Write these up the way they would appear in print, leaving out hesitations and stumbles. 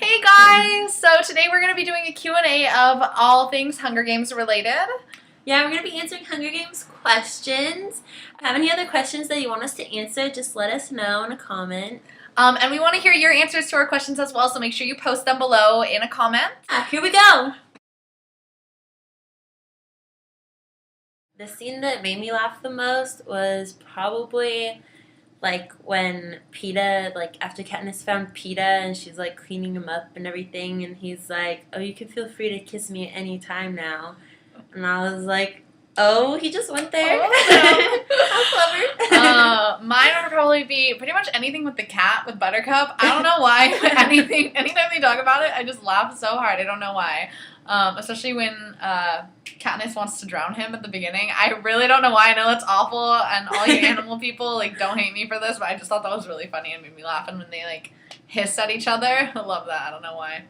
Hey guys! So today we're going to be doing a Q&A of all things Hunger Games related. Yeah, we're going to be answering Hunger Games questions. If you have any other questions that you want us to answer, just let us know in a comment. And we want to hear your answers to our questions as well, so make sure you post them below in a comment. Here we go! The scene that made me laugh the most was probably like when Peeta, like after Katniss found Peeta and she's like cleaning him up and everything, and he's like, "Oh, you can feel free to kiss me at any time now." And I was like, "Oh, he just went there." Oh, How clever. Mine would probably be pretty much anything with the cat, with Buttercup. I don't know why, but anytime they talk about it, I just laugh so hard. I don't know why. Especially when Katniss wants to drown him at the beginning. I really don't know why. I know that's awful, and all you animal people, like, don't hate me for this, but I just thought that was really funny and made me laugh. And when they, like, hiss at each other, I love that. I don't know why.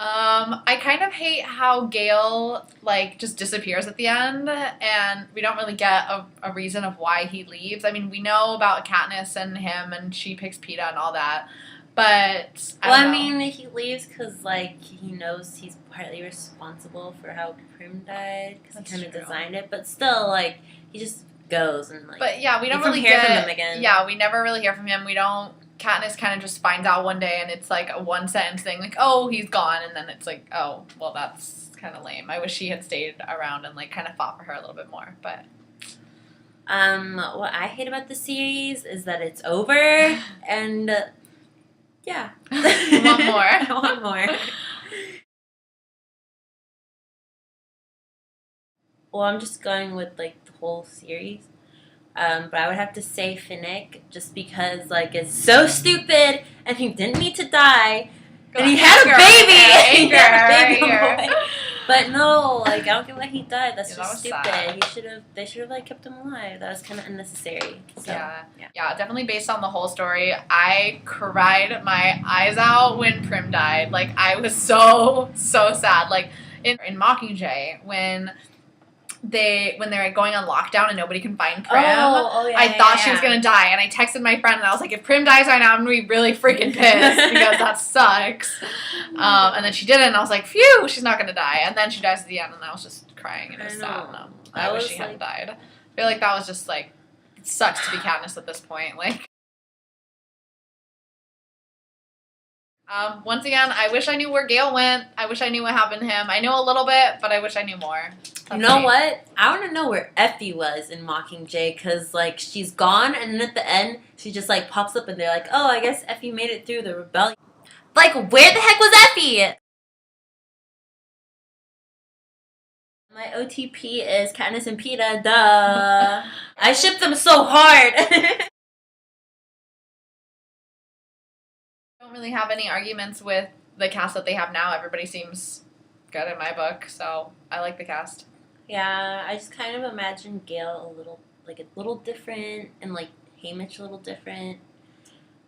I kind of hate how Gale, like, just disappears at the end, and we don't really get a reason of why he leaves. I mean, we know about Katniss and him, and she picks Peeta and all that, but I mean, he leaves because, like, he knows he's partly responsible for how Prim died, because he kind of designed it, but still, like, he just goes and, like... But, yeah, we don't really hear from him again. Yeah, we never really hear from him. We don't... Katniss kind of just finds out one day, and it's like a one-sentence thing, like, oh, he's gone, and then it's like, oh, well, that's kind of lame. I wish he had stayed around and, like, kind of fought for her a little bit more, but... What I hate about the series is that it's over, and... yeah. I want more. I want more. Well, I'm just going with, like, the whole series. But I would have to say Finnick, just because, like, it's so stupid, and he didn't need to die, and he had a baby! He had a baby boy. But no, like, I don't get why he died. That's just stupid. Sad. They should have, like, kept him alive. That was kind of unnecessary. So, yeah, definitely based on the whole story. I cried my eyes out when Prim died. Like, I was so sad. Like, in Mockingjay, when they're going on lockdown and nobody can find Prim, I thought she was gonna die, and I texted my friend and I was like, if Prim dies right now, I'm gonna be really freaking pissed because that sucks. And then she didn't, and I was like, phew, she's not gonna die. And then she dies at the end, and I was just crying, and it was sad. No, I wish she hadn't died. I feel like that was just like, it sucks to be Katniss at this point. Like, once again, I wish I knew where Gale went. I wish I knew what happened to him. I know a little bit, but I wish I knew more. You know what? I want to know where Effie was in Mockingjay, because, like, she's gone, and then at the end, she just, like, pops up, and they're like, oh, I guess Effie made it through the rebellion. Like, where the heck was Effie? My OTP is Katniss and Peeta, duh. I ship them so hard. I don't really have any arguments with the cast that they have now. Everybody seems good in my book, so I like the cast. Yeah, I just kind of imagine Gale a little different, and like Haymitch a little different.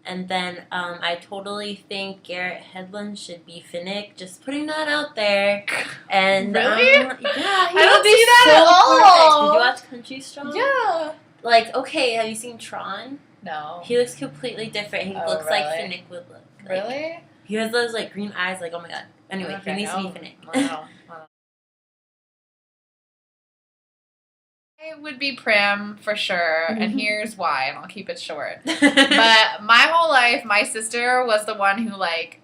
And then I totally think Garrett Hedlund should be Finnick. Just putting that out there. And really? Yeah, I don't see that at all. Did you watch Country Strong? Yeah. Like, okay, have you seen Tron? No. He looks completely different. He looks like Finnick would look. Like, really? He has those like green eyes. Like, oh my god. Anyway, he needs to be Finnick. Wow. I would be Prim for sure, and here's why, and I'll keep it short. But my whole life, my sister was the one who, like,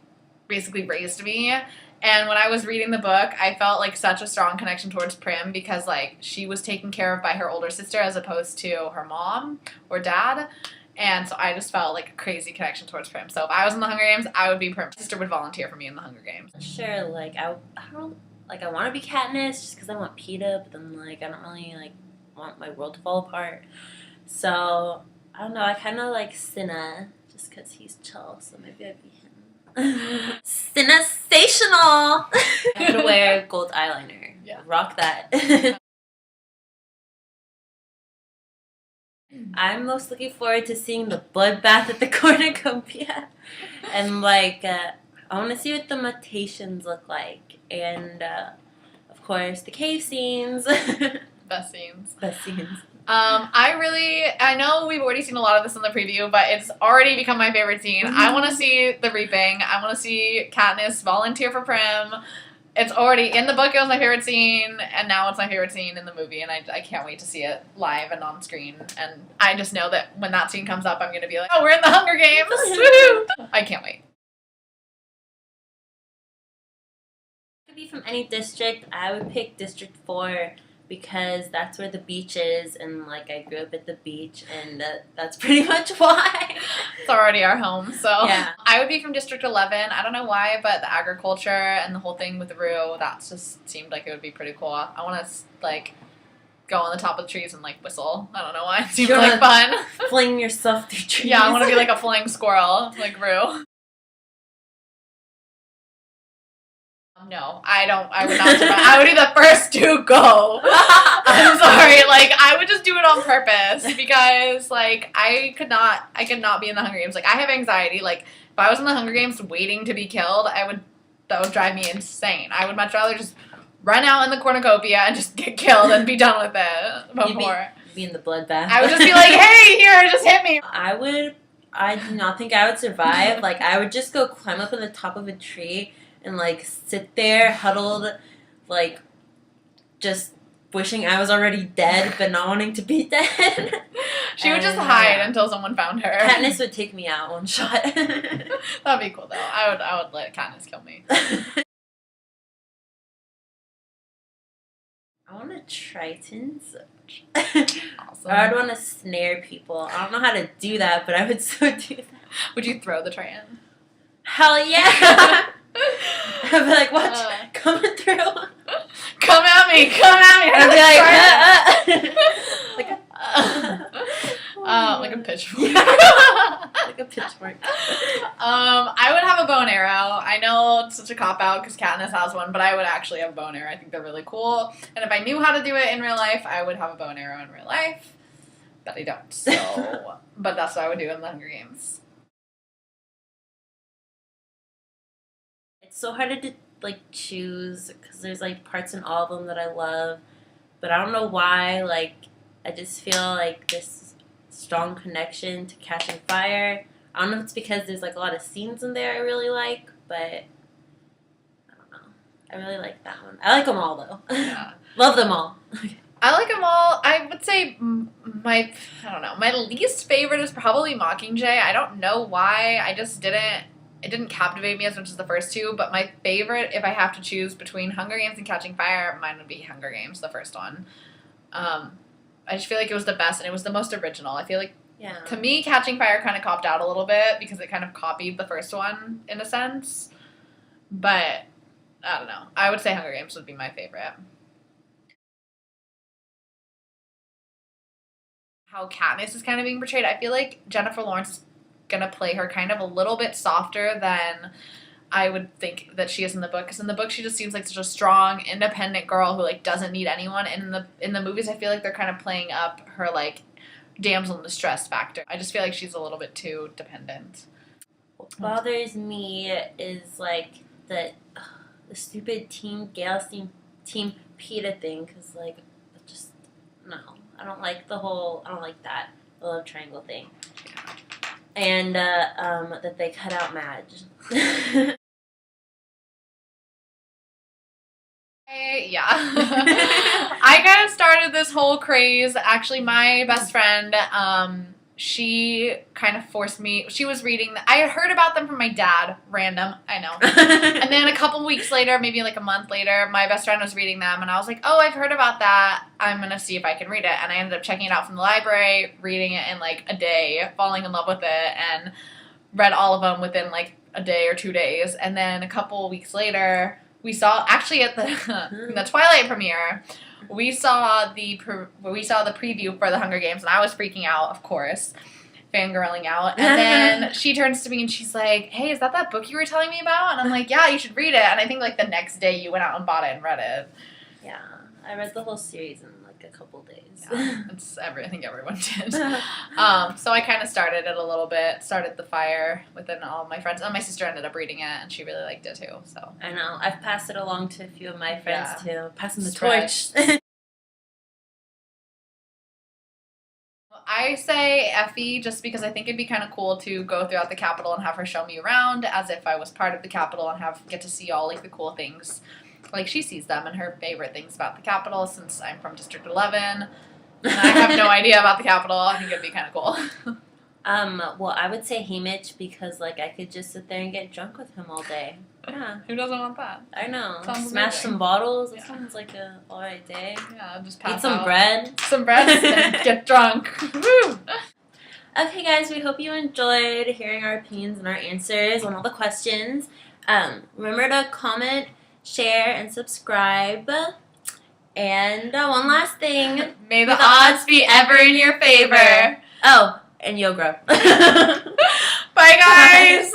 basically raised me, and when I was reading the book, I felt, like, such a strong connection towards Prim because, like, she was taken care of by her older sister as opposed to her mom or dad, and so I just felt, like, a crazy connection towards Prim. So if I was in the Hunger Games, I would be Prim. My sister would volunteer for me in the Hunger Games. Sure, like, I don't, like, I want to be Katniss just because I want Peeta, but then, like, I don't really, like, want my world to fall apart. So, I don't know, I kind of like Cinna just because he's chill, so maybe I'd be him. Cinna-sational! I'm gonna wear gold eyeliner. Yeah. Rock that. I'm most looking forward to seeing the bloodbath at the cornucopia. And, like, I want to see what the mutations look like. And, of course, the cave scenes. Best scenes. Best scenes. I know we've already seen a lot of this in the preview, but it's already become my favorite scene. I want to see the reaping. I want to see Katniss volunteer for Prim. It's already in the book. It was my favorite scene, and now it's my favorite scene in the movie, and I can't wait to see it live and on screen. And I just know that when that scene comes up, I'm gonna be like, "Oh, we're in the Hunger Games!" Woohoo! I can't wait. Could be from any district. I would pick District 4 because that's where the beach is, and like I grew up at the beach, and that's pretty much why. It's already our home, so Yeah. I would be from District 11. I don't know why, but the agriculture and the whole thing with Rue, that just seemed like it would be pretty cool. I want to like go on the top of the trees and like whistle. I don't know why. It seems like fun. Fling yourself through trees. Yeah, I want to be like a flying squirrel, like Rue. No, I don't. I would not survive. I would be the first to go. I'm sorry. Like, I would just do it on purpose because, like, I could not be in the Hunger Games. Like, I have anxiety. Like, if I was in the Hunger Games waiting to be killed, that would drive me insane. I would much rather just run out in the cornucopia and just get killed and be done with it before. You'd be in the bloodbath. I would just be like, hey, here, just hit me. I do not think I would survive. Like, I would just go climb up on the top of a tree and, like, sit there huddled, like, just wishing I was already dead, but not wanting to be dead. She would just hide until someone found her. Katniss would take me out one shot. That'd be cool, though. I would let Katniss kill me. I want to Triton search. Awesome. Or I'd want to snare people. I don't know how to do that, but I would so do that. Would you throw the Triton? Hell yeah! I'd be like, watch, coming through. Come at me, come at me. I'd be like, like a pitchfork. like a pitchfork. I would have a bow and arrow. I know it's such a cop out because Katniss has one, but I would actually have a bow and arrow. I think they're really cool. And if I knew how to do it in real life, I would have a bow and arrow in real life. But I don't. So, but that's what I would do in the Hunger Games. It's so hard to like choose because there's like parts in all of them that I love, but I don't know why. Like, I just feel like this strong connection to Catching Fire. I don't know if it's because there's like a lot of scenes in there I really like, but I don't know. I really like that one. I like them all though. Yeah. Love them all. I like them all. I would say my least favorite is probably Mockingjay. I don't know why. It didn't captivate me as much as the first two, but my favorite, if I have to choose between Hunger Games and Catching Fire, mine would be Hunger Games, the first one. I just feel like it was the best, and it was the most original. I feel like, to me, Catching Fire kind of copped out a little bit, because it kind of copied the first one, in a sense. But, I don't know. I would say Hunger Games would be my favorite. How Katniss is kind of being portrayed, I feel like Jennifer Lawrence is gonna play her kind of a little bit softer than I would think that she is in the book, because in the book she just seems like such a strong, independent girl who like doesn't need anyone, and in the movies I feel like they're kind of playing up her like damsel in distress factor. I just feel like she's a little bit too dependent. What bothers me is like the stupid Team Gale Team PETA thing, because like just no, I don't like that the love triangle thing. And that they cut out Madge. I kind of started this whole craze. Actually, my best friend, she kind of forced me. She was reading. I had heard about them from my dad. Random, I know. And then a couple weeks later, maybe like a month later, my best friend was reading them, and I was like, "Oh, I've heard about that. I'm gonna see if I can read it." And I ended up checking it out from the library, reading it in like a day, falling in love with it, and read all of them within like a day or 2 days. And then a couple weeks later, we saw actually at the Twilight premiere. We saw the preview for the Hunger Games, and I was freaking out, of course, fangirling out. And then she turns to me and she's like, "Hey, is that book you were telling me about?" And I'm like, "Yeah, you should read it." And I think like the next day you went out and bought it and read it. Yeah, I read the whole series in like a couple days. Yeah, I think everyone did. So I kind of started it a little bit, started the fire within all of my friends. And my sister ended up reading it, and she really liked it too. So I know. I've passed it along to a few of my friends too. Passing the Stretch. torch. I say Effie just because I think it'd be kind of cool to go throughout the Capitol and have her show me around as if I was part of the Capitol and get to see all like the cool things, like she sees them and her favorite things about the Capitol. Since I'm from District 11, and I have no idea about the Capitol, I think it'd be kind of cool. Well, I would say Hamish because like I could just sit there and get drunk with him all day. Yeah. Who doesn't want that? I know. Sounds Smash amazing. some bottles. That Yeah. sounds like a alright day. Yeah, just pass Eat some out. bread. Some bread and get drunk. Woo! Okay, guys, we hope you enjoyed hearing our opinions and our answers on all the questions. Remember to comment, share, and subscribe. And one last thing. May the odds be ever in your favor. Oh, and Yo Grow. Bye, guys.